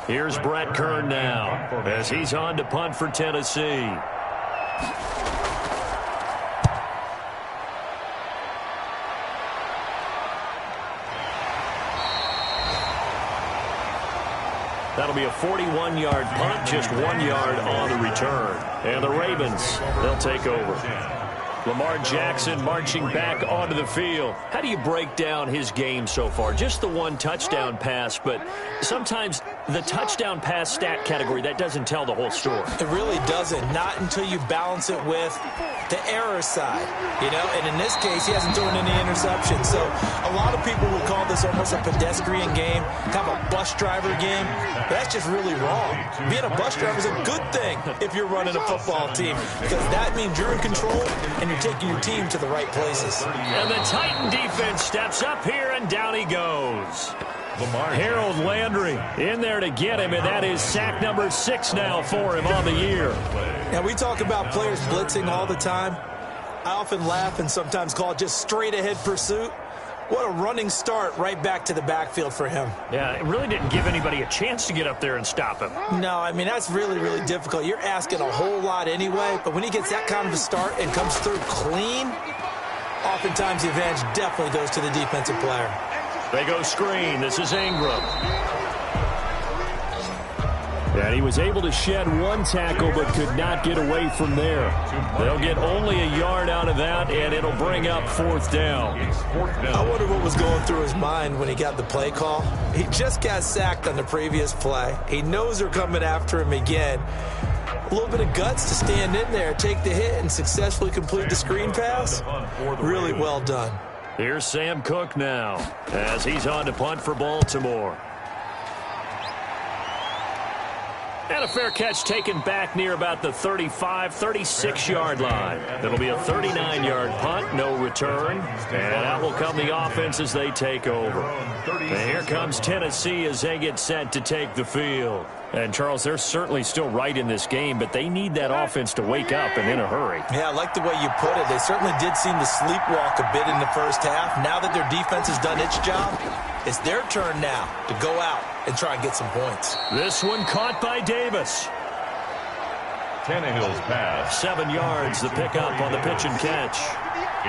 Here's Brett Kern now as he's on to punt for Tennessee. That'll be a 41-yard punt, just 1 yard on the return. And the Ravens, they'll take over. Lamar Jackson marching back onto the field. How do you break down his game so far? Just the one touchdown pass, but sometimes the touchdown pass stat category, that doesn't tell the whole story. It really doesn't, not until you balance it with the error side, you know, and in this case, he hasn't thrown any interceptions. So a lot of people would call this almost a pedestrian game, kind of a bus driver game. But that's just really wrong. Being a bus driver is a good thing if you're running a football team, because that means you're in control and you're taking your team to the right places. And the Titan defense steps up here, and down he goes. Harold Landry in there to get him, and that is sack number 6 now for him on the year. Now, we talk about players blitzing all the time. I often laugh and sometimes call it just straight-ahead pursuit. What a running start right back to the backfield for him. Yeah, it really didn't give anybody a chance to get up there and stop him. No, I mean, that's really, really difficult. You're asking a whole lot anyway, but when he gets that kind of a start and comes through clean, oftentimes the advantage definitely goes to the defensive player. They go screen. This is Ingram. And he was able to shed one tackle but could not get away from there. They'll get only a yard out of that, and it'll bring up 4th down. I wonder what was going through his mind when he got the play call. He just got sacked on the previous play. He knows they're coming after him again. A little bit of guts to stand in there, take the hit, and successfully complete the screen pass. Really well done. Here's Sam Cook now as he's on to punt for Baltimore. And a fair catch taken back near about the 35, 36-yard line. It'll be a 39-yard punt, no return. And out will come the offense as they take over. And here comes Tennessee as they get set to take the field. And, Charles, they're certainly still right in this game, but they need that offense to wake up and in a hurry. Yeah, I like the way you put it. They certainly did seem to sleepwalk a bit in the first half. Now that their defense has done its job, it's their turn now to go out and try and get some points. This one caught by Davis. Tannehill's pass. 7 yards, the pickup on the pitch and catch.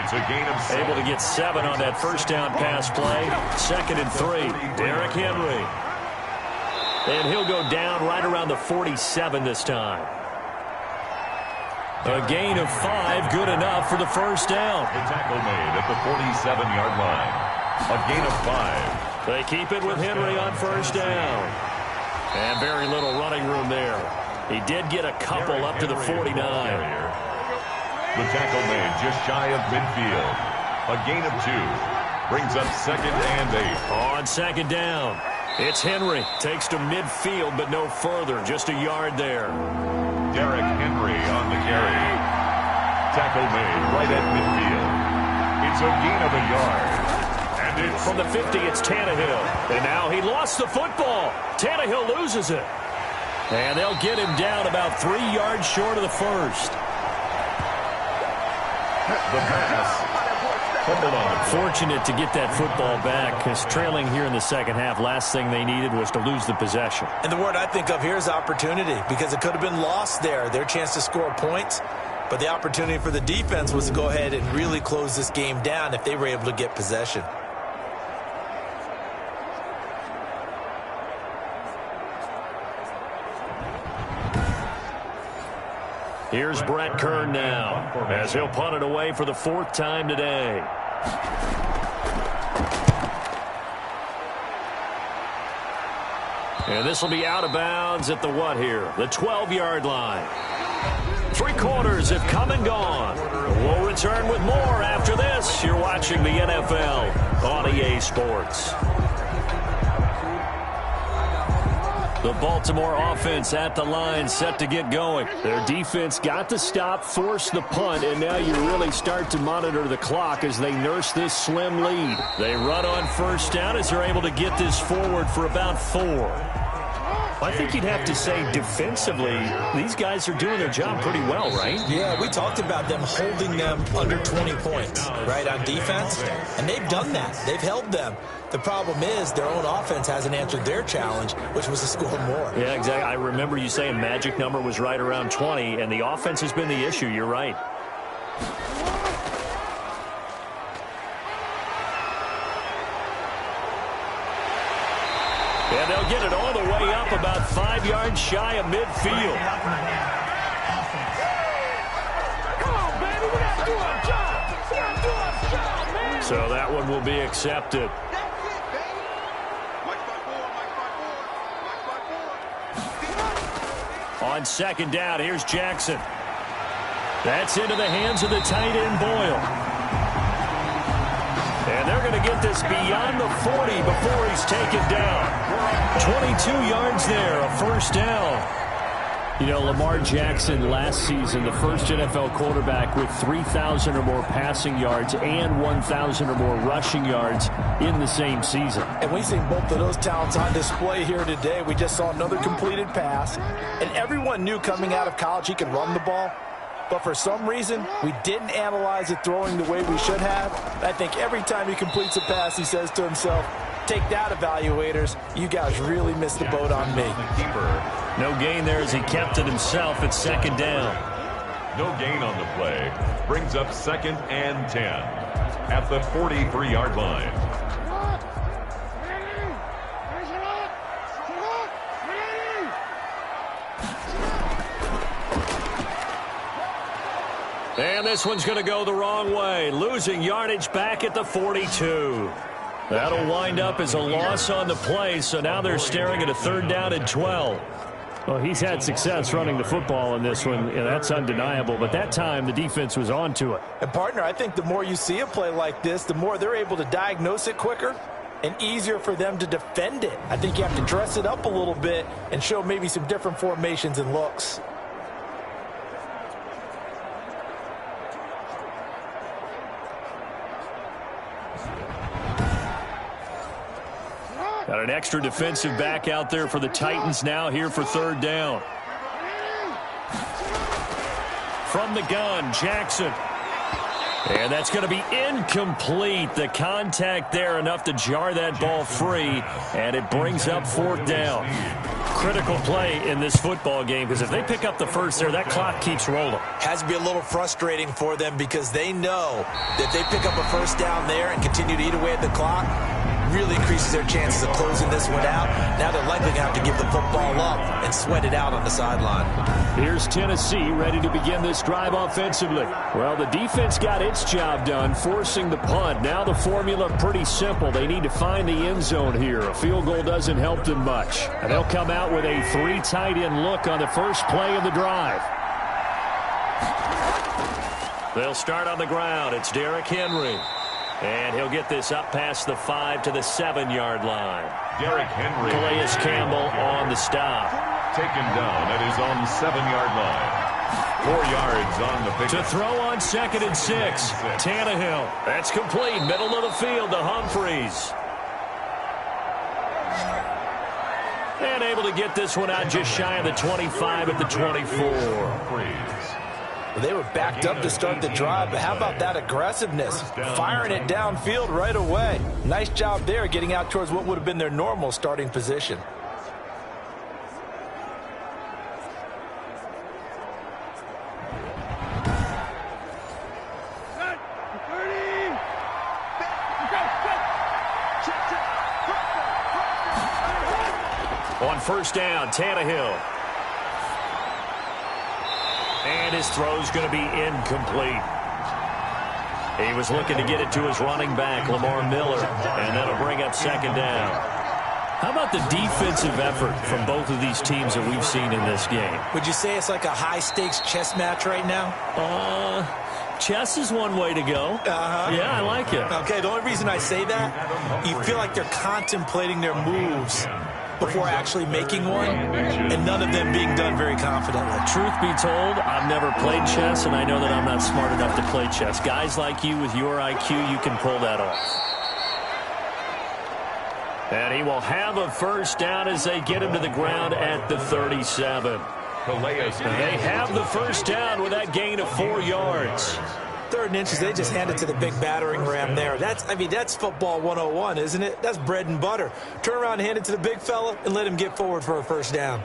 It's a gain of 7. Able to get 7 on that first down pass play. 2nd and 3. Derrick Henry. And he'll go down right around the 47 this time. A gain of 5, good enough for the first down. The tackle made at the 47-yard line. A gain of 5. They keep it with Henry on first down. And very little running room there. He did get a couple up to the 49. The tackle made just shy of midfield. A gain of 2. Brings up 2nd and 8. On 2nd down. It's Henry. Takes to midfield, but no further. Just a yard there. Derrick Henry on the carry. Tackle made right at midfield. It's a gain of a yard. And it's from the 50, it's Tannehill. And now he lost the football. Tannehill loses it. And they'll get him down about 3 yards short of the first. The pass. Fortunate to get that football back, because trailing here in the second half, last thing they needed was to lose the possession. And the word I think of here is opportunity, because it could have been lost there, their chance to score points. But the opportunity for the defense was to go ahead and really close this game down if they were able to get possession. Here's Brett Kern now, as he'll punt it away for the 4th time today. And this will be out of bounds at the what here? The 12-yard line. 3 quarters have come and gone. We'll return with more after this Sports. You're watching the NFL on EA Sports. The Baltimore offense at the line, set to get going. Their defense got the stop, forced the punt, and now you really start to monitor the clock as they nurse this slim lead. They run on first down as they're able to get this forward for about 4. I think you'd have to say defensively, these guys are doing their job pretty well, right? Yeah, we talked about them holding them under 20 points, right, on defense, and they've done that. They've held them. The problem is their own offense hasn't answered their challenge, which was to score more. Yeah, exactly. I remember you saying magic number was right around 20, and the offense has been the issue. You're right. And they'll get it all the way up about 5 yards shy of midfield. Come on, baby, we gotta do our job. We gotta do our job, man. So that one will be accepted. On second down, here's Jackson. That's into the hands of the tight end, Boyle. And they're going to get this beyond the 40 before he's taken down. 22 yards there, a first down. You know, Lamar Jackson last season, the first NFL quarterback with 3,000 or more passing yards and 1,000 or more rushing yards in the same season. And we've seen both of those talents on display here today. We just saw another completed pass. And everyone knew coming out of college he could run the ball. But for some reason, we didn't analyze it throwing the way we should have. I think every time he completes a pass, he says to himself, take that, evaluators. You guys really missed the boat on me. No gain there as he kept it himself at second down. No gain on the play. Brings up 2nd and 10 at the 43-yard line. And this one's going to go the wrong way. Losing yardage back at the 42. That'll wind up as a loss on the play, so now they're staring at a 3rd down and 12. Well, he's had success running the football in this one, and that's undeniable. But that time, the defense was on to it. And, partner, I think the more you see a play like this, the more they're able to diagnose it quicker and easier for them to defend it. I think you have to dress it up a little bit and show maybe some different formations and looks. Got an extra defensive back out there for the Titans now here for 3rd down. From the gun, Jackson. And that's going to be incomplete. The contact there enough to jar that ball free, and it brings up 4th down. Critical play in this football game because if they pick up the first there, that clock keeps rolling. Has to be a little frustrating for them because they know that they pick up a first down there and continue to eat away at the clock, really increases their chances of closing this one out. Now they're likely going to have to give the football up and sweat it out on the sideline. Here's Tennessee ready to begin this drive offensively. Well, the defense got its job done, forcing the punt. Now the formula pretty simple. They need to find the end zone here. A field goal doesn't help them much. And they'll come out with a 3 tight end look on the first play of the drive. They'll start on the ground. It's Derrick Henry. And he'll get this up past the 5 to the 7-yard line. Derrick Henry. Calais Campbell on the stop. Taken down at his own 7-yard line. 4 yards on the pick. To throw on 2nd and 6. Tannehill. That's complete. Middle of the field to Humphries. And able to get this one out just shy of the 25 at the 24. They were backed up to start the drive, but how about that aggressiveness? Firing it downfield right away. Nice job there getting out towards what would have been their normal starting position. On first down, Tannehill. And his throw's going to be incomplete. He was looking to get it to his running back, Lamar Miller, and that'll bring up 2nd down. How about the defensive effort from both of these teams that we've seen in this game? Would you say it's like a high-stakes chess match right now? chess is one way to go. Yeah, I like it. Okay, the only reason I say that, you feel like they're contemplating their moves before actually making one, and none of them being done very confidently. Truth be told, I've never played chess, and I know that I'm not smart enough to play chess. Guys like you with your IQ, you can pull that off. And he will have a first down as they get him to the ground at the 37. They have the first down with that gain of 4 yards. 3rd and inches, they just hand it to the big battering ram there. That's football 101, isn't it? That's bread and butter. Turn around, hand it to the big fella, and let him get forward for a first down.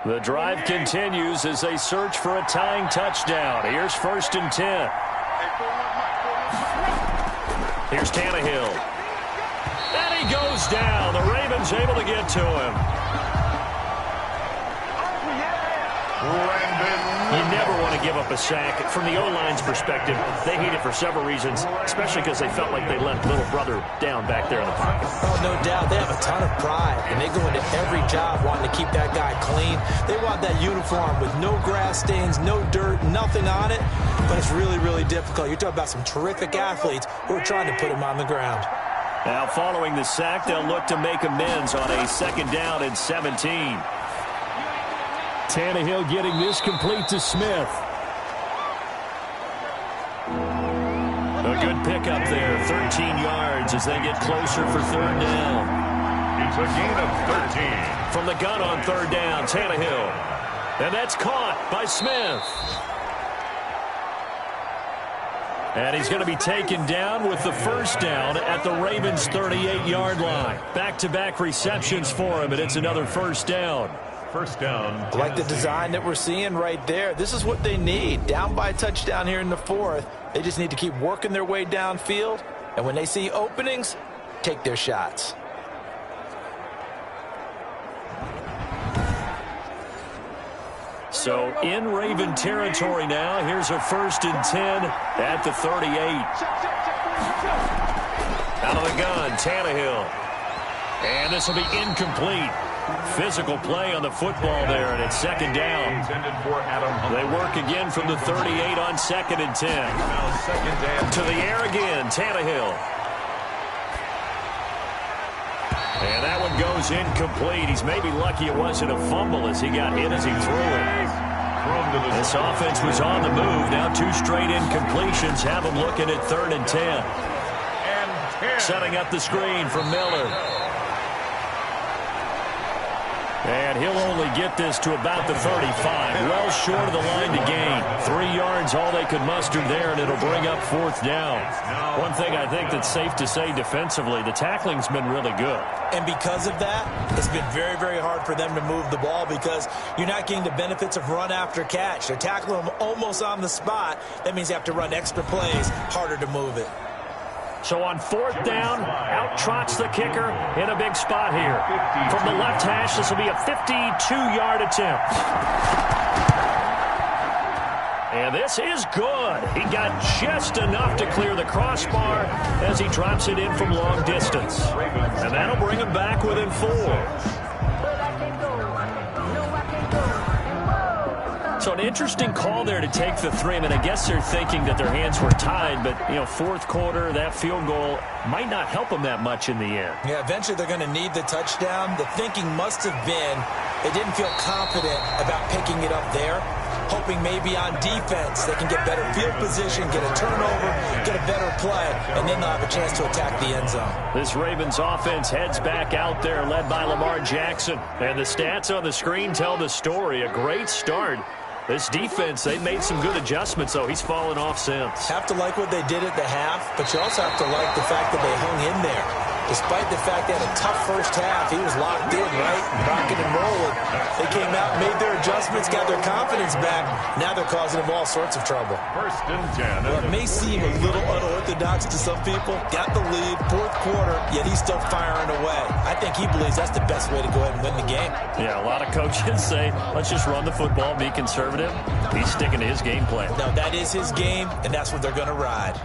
The drive continues as they search for a tying touchdown. Here's 1st and 10. Here's Tannehill. And he goes down. The Ravens able to get to him. You never want to give up a sack. From the O-line's perspective, they hate it for several reasons, especially because they felt like they let little brother down back there in the pocket. Oh, no doubt. They have a ton of pride, and they go into every job wanting to keep that guy clean. They want that uniform with no grass stains, no dirt, nothing on it, but it's really, really difficult. You're talking about some terrific athletes who are trying to put him on the ground. Now, following the sack, they'll look to make amends on a 2nd down and 17. Tannehill getting this complete to Smith. A good pickup there, 13 yards as they get closer for 3rd down. It's a gain of 13. From the gun on 3rd down, Tannehill. And that's caught by Smith. And he's going to be taken down with the first down at the Ravens' 38-yard line. Back-to-back receptions for him, and it's another first down. First down. I like the design that we're seeing right there. This is what they need. Down by a touchdown here in the 4th. They just need to keep working their way downfield. And when they see openings, take their shots. So in Raven territory now. Here's a 1st and 10 at the 38. Out of the gun, Tannehill. And this will be incomplete. Physical play on the football there, and it's 2nd down. They work again from the 38 on 2nd and 10. To the air again, Tannehill. And that one goes incomplete. He's maybe lucky it wasn't a fumble as he got hit as he threw it. This offense was on the move. Now 2 straight incompletions have them looking at 3rd and 10. Setting up the screen from Miller. And he'll only get this to about the 35. Well short of the line to gain. 3 yards, all they could muster there, and it'll bring up 4th down. One thing I think that's safe to say defensively, the tackling's been really good. And because of that, it's been very, very hard for them to move the ball because you're not getting the benefits of run after catch. They're tackling them almost on the spot. That means you have to run extra plays, harder to move it. So on 4th down, out trots the kicker in a big spot here. From the left hash, this will be a 52-yard attempt. And this is good. He got just enough to clear the crossbar as he drops it in from long distance. And that'll bring him back within 4. So an interesting call there to take the 3. I mean, I guess they're thinking that their hands were tied, but, 4th quarter, that field goal might not help them that much in the end. Yeah, eventually they're going to need the touchdown. The thinking must have been they didn't feel confident about picking it up there, hoping maybe on defense they can get better field position, get a turnover, get a better play, and then they'll have a chance to attack the end zone. This Ravens offense heads back out there, led by Lamar Jackson. And the stats on the screen tell the story. A great start. This defense, they made some good adjustments, though. He's fallen off since. Have to like what they did at the half, but you also have to like the fact that they hung in there. Despite the fact they had a tough first half, he was locked in, right? Rocking and rolling. They came out, made their adjustments, got their confidence back. Now they're causing them all sorts of trouble. First and 10. Well, it may seem a little unorthodox to some people. Got the lead, fourth quarter, yet he's still firing away. I think he believes that's the best way to go ahead and win the game. Yeah, a lot of coaches say, let's just run the football, be conservative. He's sticking to his game plan. No, that is his game, and that's what they're going to ride.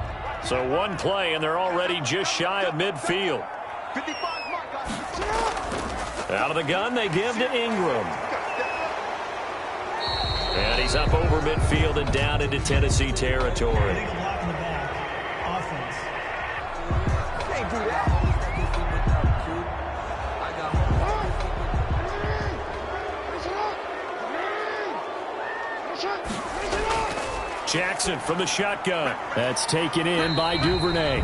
So one play, and they're already just shy of midfield. Out of the gun, they give to Ingram. And he's up over midfield and down into Tennessee territory. Big block in the back. Offense. Can't do that. Jackson from the shotgun. That's taken in by Duvernay.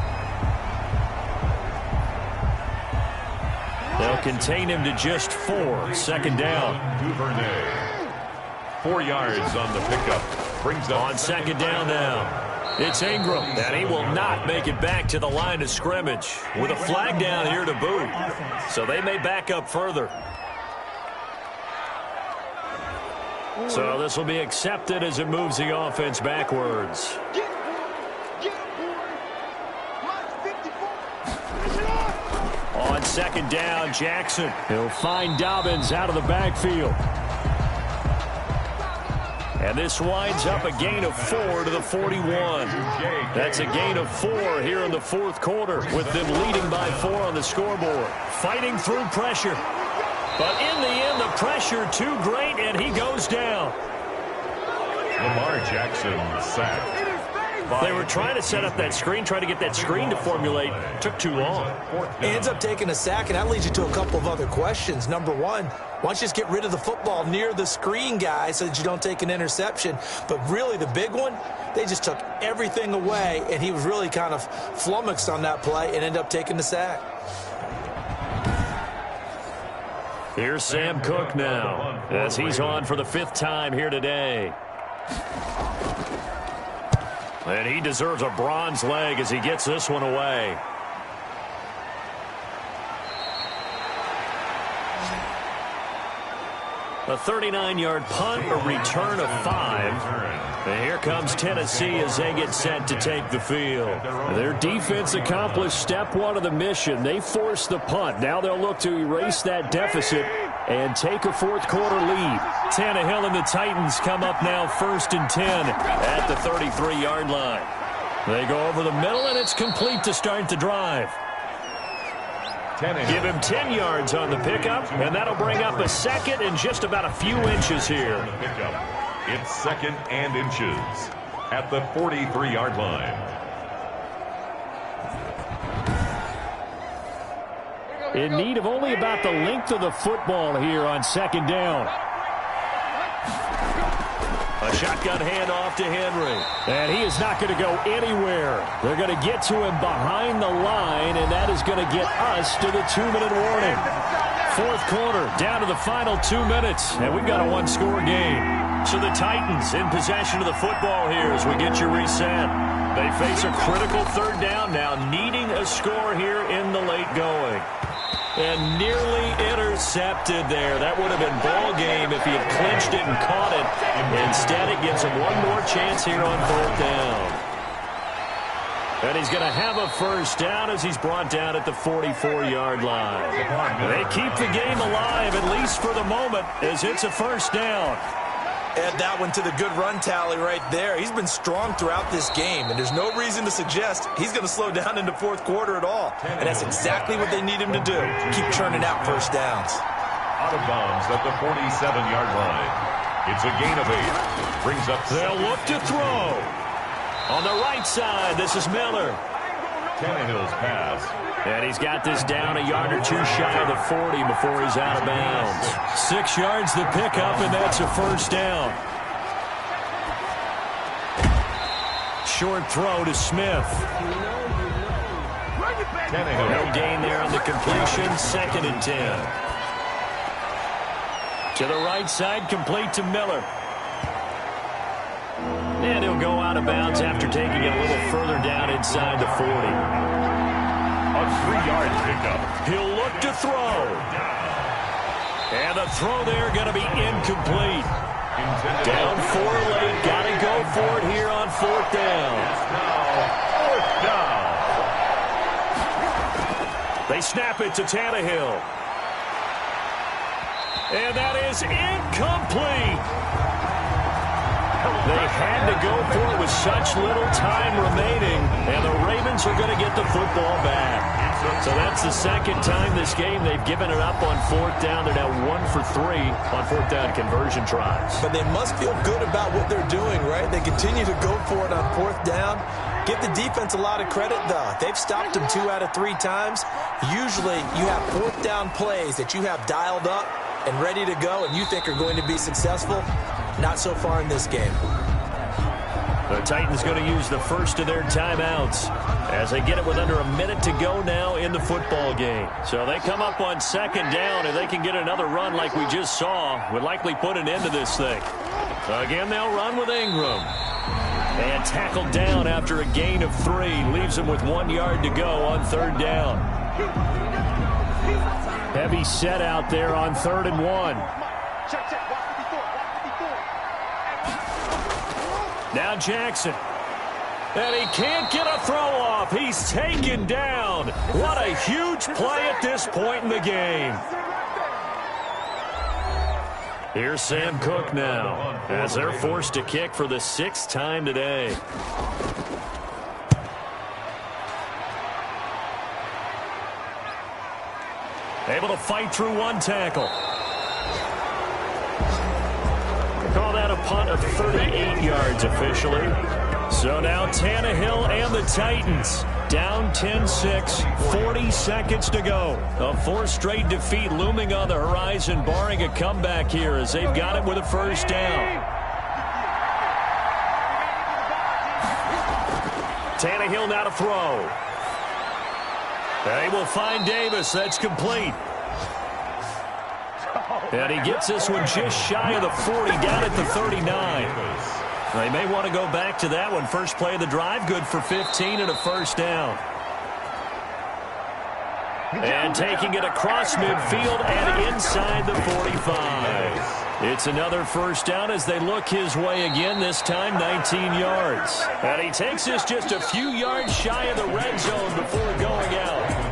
They'll contain him to just 4. Second down. Duvernay. 4 yards on the pickup. Brings up On second down now. It's Ingram, and he will not make it back to the line of scrimmage with a flag down here to boot. So they may back up further. So this will be accepted as it moves the offense backwards. On second down, Jackson. He'll find Dobbins out of the backfield. And this winds up a gain of 4 to the 41. That's a gain of 4 here in the fourth quarter, with them leading by 4 on the scoreboard. Fighting through pressure. But in the end, the pressure too great, and he goes down. Lamar Jackson sacked. They were trying to set up that screen, trying to get that screen to formulate. Took too long. He ends up taking a sack, and that leads you to a couple of other questions. Number one, why don't you just get rid of the football near the screen guy so that you don't take an interception? But really, the big one, they just took everything away, and he was really kind of flummoxed on that play and ended up taking the sack. Here's Sam Cook now, as he's on for the 5th time here today. And he deserves a bronze leg as he gets this one away. A 39-yard punt, a return of 5. And here comes Tennessee as they get set to take the field. Their defense accomplished step 1 of the mission. They forced the punt. Now they'll look to erase that deficit and take a fourth quarter lead. Tannehill and the Titans come up now 1st and 10 at the 33-yard line. They go over the middle, and it's complete to start the drive. Give him 10 yards on the pickup, and that'll bring up a second and just about a few inches here. It's 2nd and inches at the 43-yard line. In need of only about the length of the football here on 2nd down. A shotgun handoff to Henry. And he is not going to go anywhere. They're going to get to him behind the line, and that is going to get us to the 2-minute warning. Fourth quarter, down to the final 2 minutes, and we've got a 1-score game. So the Titans in possession of the football here as we get you reset. They face a critical 3rd down now, needing a score here in the late going. And nearly intercepted there. That would have been ball game if he had clinched it and caught it. Instead, it gives him one more chance here on 4th down. And he's going to have a 1st down as he's brought down at the 44-yard line. They keep the game alive, at least for the moment, as it's a 1st down. Add that one to the good run tally right there. He's been strong throughout this game, and there's no reason to suggest he's going to slow down into fourth quarter at all. And that's exactly what they need him to do. Keep churning out 1st downs. Out of bounds at the 47-yard line. It's a gain of 8. Brings up. They'll look to throw. On the right side, this is Miller. Tannehill's pass. And he's got this down a yard or 2 shy of the 40 before he's out of bounds. 6 yards the pickup, and that's a 1st down. Short throw to Smith. Tannehill. No gain there on the completion. 2nd and 10. To the right side, complete to Miller. And he'll go out of bounds after taking it a little further down inside the 40. a 3-yard pickup. He'll look to throw. And the throw there going to be incomplete. Down 4 late. Got to go for it here on 4th down. Fourth down. They snap it to Tannehill. And that is incomplete. They had to go for it with such little time remaining, and the Ravens are going to get the football back. So that's the second time this game they've given it up on 4th down. They're now 1 for 3 on 4th down conversion tries. But they must feel good about what they're doing, right? They continue to go for it on 4th down. Give the defense a lot of credit, though. They've stopped them 2 out of 3 times. Usually you have 4th down plays that you have dialed up and ready to go and you think are going to be successful. Not so far in this game. The Titans going to use the first of their timeouts as they get it with under a minute to go now in the football game. So they come up on 2nd down, and they can get another run like we just saw. Would likely put an end to this thing. Again, they'll run with Ingram. And tackled down after a gain of 3. Leaves them with 1 yard to go on 3rd down. Heavy set out there on 3rd and 1. Now Jackson. And he can't get a throw off. He's taken down. What a huge play at this point in the game. Here's Sam Cook now as they're forced to kick for the 6th time today. Able to fight through 1 tackle. Call that a punt of 38 yards officially. So now Tannehill and the Titans down 10-6, 40 seconds to go. A 4th straight defeat looming on the horizon, barring a comeback here as they've got it with a 1st down. Tannehill now to throw. They will find Davis. That's complete. And he gets this one just shy of the 40, down at the 39. They may want to go back to that one. First play of the drive, good for 15 and a 1st down. And taking it across midfield and inside the 45. It's another 1st down as they look his way again, this time 19 yards. And he takes this just a few yards shy of the red zone before going out.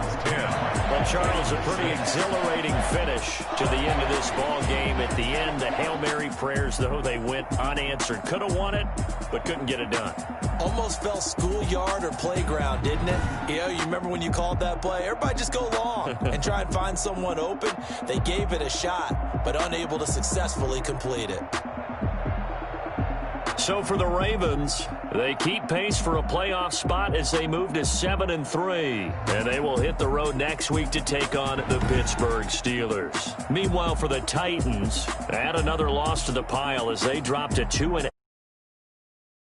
Well, Charles, a pretty exhilarating finish to the end of this ball game. At the end, the Hail Mary prayers, though, they went unanswered. Could have won it, but couldn't get it done. Almost felt schoolyard or playground, didn't it? You remember when you called that play? Everybody just go long and try and find someone open. They gave it a shot, but unable to successfully complete it. So for the Ravens, they keep pace for a playoff spot as they move to 7-3. And they will hit the road next week to take on the Pittsburgh Steelers. Meanwhile, for the Titans, add another loss to the pile as they drop to 2-8.